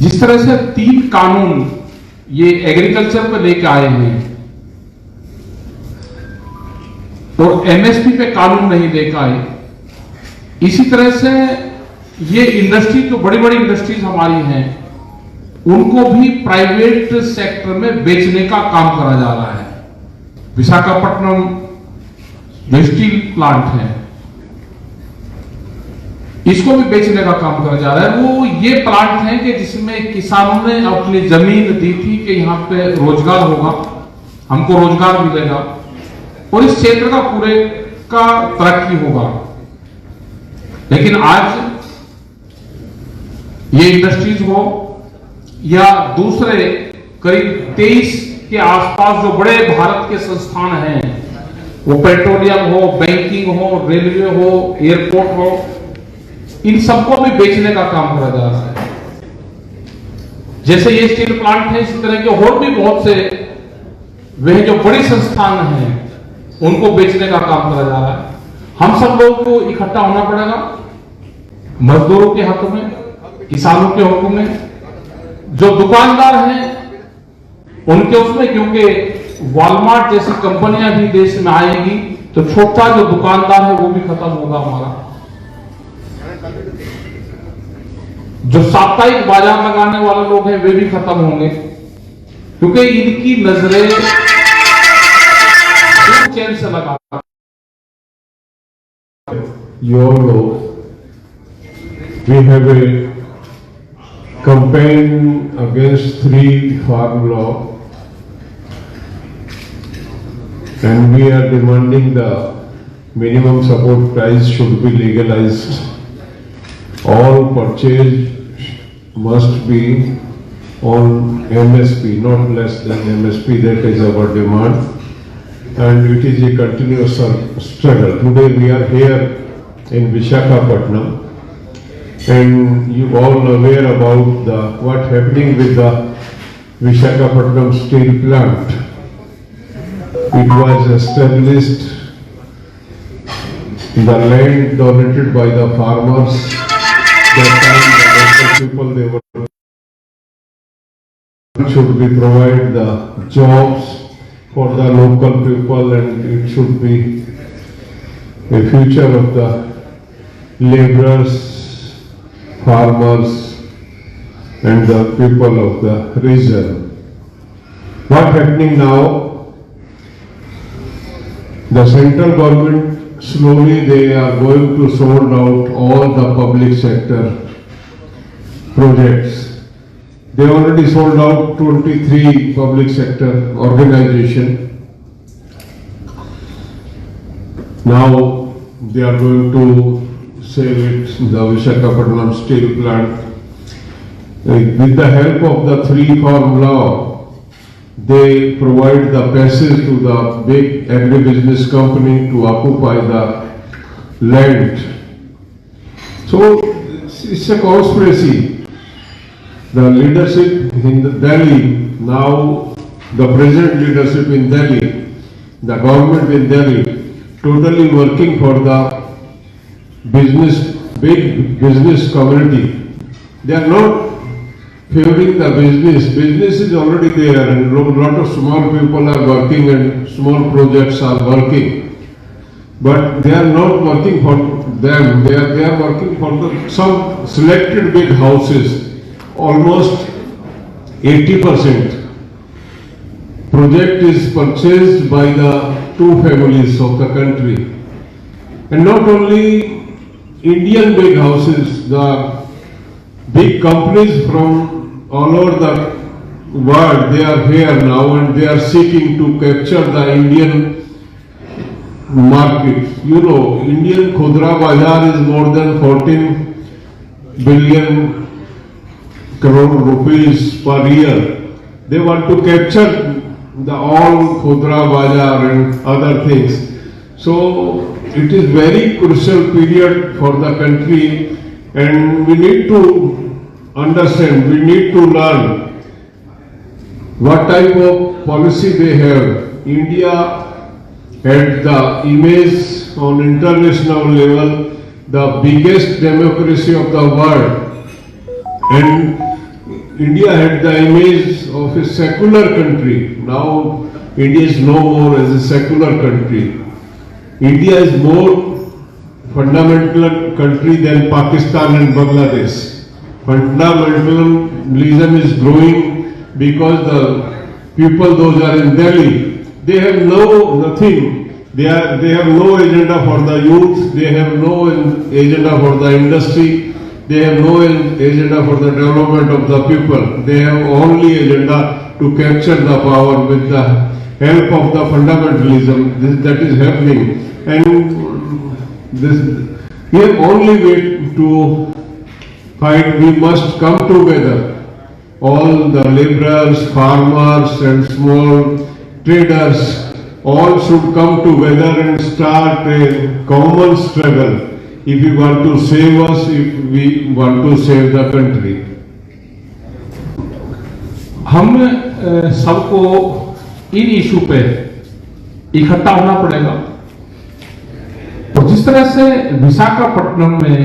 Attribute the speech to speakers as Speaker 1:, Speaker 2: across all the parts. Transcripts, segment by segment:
Speaker 1: जिस तरह से 3 कानून ये एग्रीकल्चर पे लेके आए हैं और एमएसपी पे कानून नहीं लेकर आए, इसी तरह से ये इंडस्ट्री जो बड़ी बड़ी इंडस्ट्रीज हमारी हैं उनको भी प्राइवेट सेक्टर में बेचने का काम करा जा रहा है। विशाखापट्टनम जो स्टील प्लांट है इसको भी बेचने का काम करा जा रहा है। वो ये प्लांट है कि जिसमें किसानों ने अपनी जमीन दी थी कि यहाँ पे रोजगार होगा, हमको रोजगार मिलेगा और इस क्षेत्र का पूरे का तरक्की होगा। लेकिन आज ये इंडस्ट्रीज हो या दूसरे करीब 23 के आसपास जो बड़े भारत के संस्थान हैं, वो पेट्रोलियम हो, बैंकिंग हो, रेलवे हो, एयरपोर्ट हो, इन सबको भी बेचने का काम करा जा रहा है। जैसे ये स्टील प्लांट है, इसी तरह के और भी बहुत से वह जो बड़ी संस्थान हैं उनको बेचने का काम करा जा रहा है। हम सब लोगों को इकट्ठा होना पड़ेगा, मजदूरों के हक में, किसानों के हक में, जो दुकानदार हैं उनके उसमें, क्योंकि वॉलमार्ट जैसी कंपनियां भी देश में आएगी तो छोटा जो दुकानदार है वो भी खत्म होगा हमारा। जो साप्ताहिक बाजार लगाने वाले लोग हैं वे भी खत्म होंगे, क्योंकि इनकी नजरें चैन से लगा।
Speaker 2: You all know we have a campaign against 3 farm law, and we are demanding the minimum support price should be legalized. All purchase must be on MSP, not less than MSP. That is our demand, and it is a continuous struggle. Today we are here in Visakhapatnam, and you all aware about what happening with the Visakhapatnam steel plant. It was established, the land donated by the farmers. That time the local people, they were should be provide the jobs for the local people, and it should be a future of the laborers, farmers, and the people of the region. What happening now? The central government slowly they are going to sort out all the public sector projects. They already sold out 23 public sector organization. Now they are going to sell it, the Visakhapatnam steel plant. With the help of the 3 farm law, they provide the passage to the big agribusiness company to occupy the land. So it's a conspiracy. The leadership in Delhi, now the present leadership in Delhi, the government in Delhi, totally working for the business, big business community. They are not favoring the business. Business is already there, and a lot of small people are working and small projects are working. But they are not working for them. They are working for some selected big houses. Almost 80% project is purchased by the 2 families of the country. And not only Indian big houses, the big companies from all over the world, they are here now and they are seeking to capture the Indian market. You know, Indian Khudra Bazaar is more than 14 billion crore rupees per year. They want to capture the all Khudra Bazaar and other things. So it is very crucial period for the country, and we need to understand, we need to learn what type of policy they have. India had the image on international level, the biggest democracy of the world, and India had the image of a secular country. Now India is no more as a secular country. India is more fundamental country than Pakistan and Bangladesh. Fundamentalism is growing because the people those are in Delhi, they have nothing. They have no agenda for the youth. They have no agenda for the industry. They have no agenda for the development of the people. They have only agenda to capture the power with the help of the fundamentalism that is happening. And this, we have only way to fight. We must come together. All the laborers, farmers and small traders all should come together and start a common struggle if we want to save us, if we want to save the country.
Speaker 1: हम सबको इन issue पे इकट्ठा होना पड़ेगा। और जिस तरह से विशाखापट्टनम में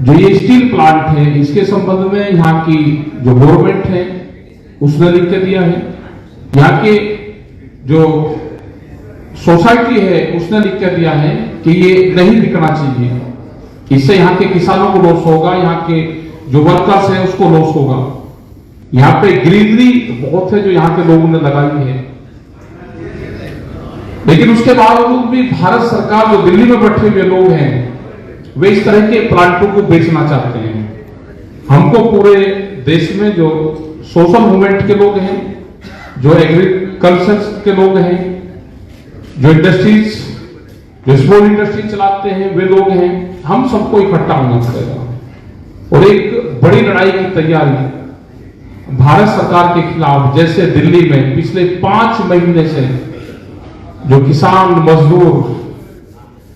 Speaker 1: जो ये स्टील प्लांट है, इसके संबंध में यहाँ की जो गवर्नमेंट है उसने लिख के दिया है, यहाँ के जो सोसाइटी है उसने लिख के दिया है कि ये नहीं बिकना चाहिए, इससे यहाँ के किसानों को लॉस होगा, यहाँ के जो वर्कर्स है उसको लॉस होगा। यहाँ पे ग्रीनरी बहुत है जो यहाँ के लोगों ने लगाई है, लेकिन उसके बावजूद भी भारत सरकार जो दिल्ली में बैठे हुए लोग हैं वे इस तरह के प्लांटों को बेचना चाहते हैं। हमको पूरे देश में जो सोशल मूवमेंट के लोग हैं, जो एग्रीकल्चर के लोग हैं, जो इंडस्ट्रीज, जो स्मॉल इंडस्ट्री चलाते हैं वे लोग हैं, हम सबको इकट्ठा होना पड़ेगा और एक बड़ी लड़ाई की तैयारी भारत सरकार के खिलाफ, जैसे दिल्ली में पिछले 5 महीने से जो किसान मजदूर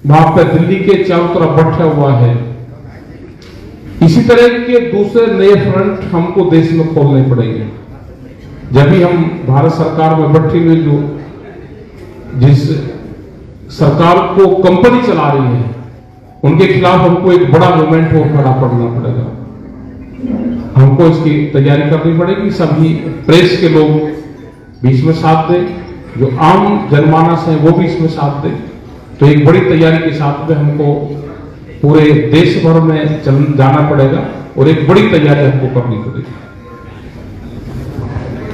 Speaker 1: वहां पर दिल्ली के चारों तरफ बैठा हुआ है, इसी तरह के दूसरे नए फ्रंट हमको देश में खोलने पड़ेंगे। जब भी हम भारत सरकार में बैठे हुए जो जिस सरकार को कंपनी चला रही है उनके खिलाफ हमको एक बड़ा मूवमेंट हो खड़ा करना पड़ेगा। हमको इसकी तैयारी करनी पड़ेगी, सभी प्रेस के लोग भी इसमें साथ दें, जो आम जनमानस है वो भी इसमें साथ दें। तो एक बड़ी तैयारी के साथ में हमको पूरे देश भर में जाना पड़ेगा और एक बड़ी तैयारी हमको करनी पड़ेगी।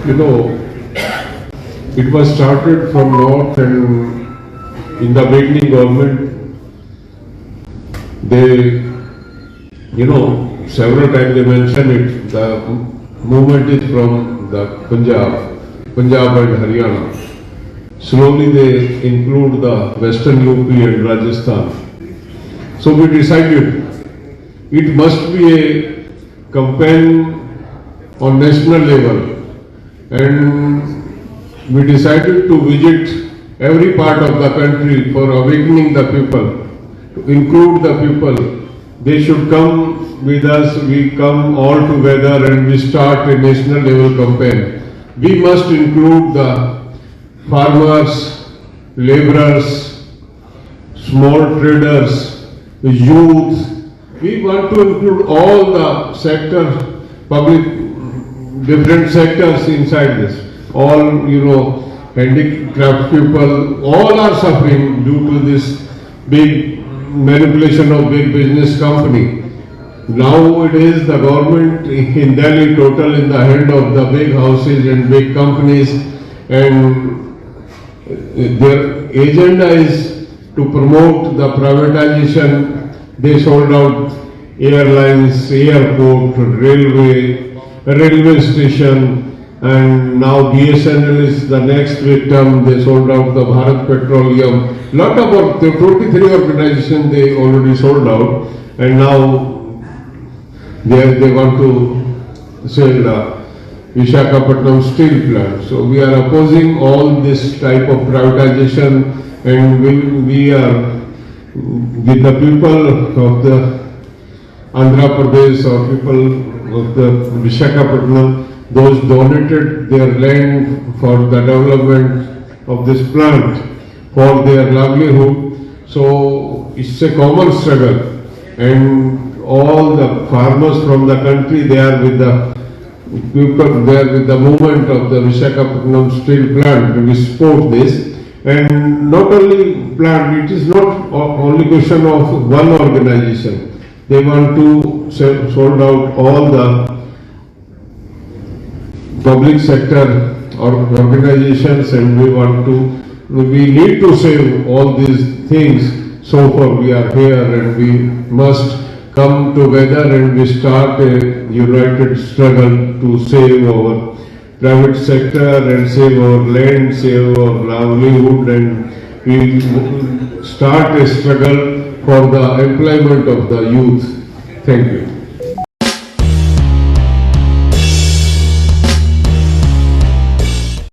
Speaker 2: You know, it was started from north, and in the beginning government, they, several times they mentioned it, the movement is from the Punjab and Haryana. Slowly they include the Western UP and Rajasthan. So we decided it must be a campaign on national level. And we decided to visit every part of the country for awakening the people, to include the people. They should come with us, we come all together and we start a national level campaign. We must include the farmers, laborers, small traders, the youth. We want to include all the sectors, public, different sectors inside this. All, handicraft people, all are suffering due to this big manipulation of big business company. Now it is the government in Delhi total in the hand of the big houses and big companies, and their agenda is to promote the privatization. They sold out airlines, airport, railway station, and now BSNL is the next victim. They sold out the Bharat Petroleum. Lot of the 23 organizations they already sold out, and now they want to sell the Visakhapatnam steel plant. So we are opposing all this type of privatization, and we are with the people of the Andhra Pradesh or people of the Visakhapatnam, those donated their land for the development of this plant for their livelihood. So it's a common struggle, and all the farmers from the country, they are with the people there with the movement of the Visakhapatnam steel plant, we support this. And not only plant, it is not only question of one organization. They want to sold out all the public sector or organizations, and we need to save all these things. So far we are here and we must come together and we start a united struggle to save our private sector and save our land, save our livelihood, and we start a struggle for the employment of the youth. Thank you.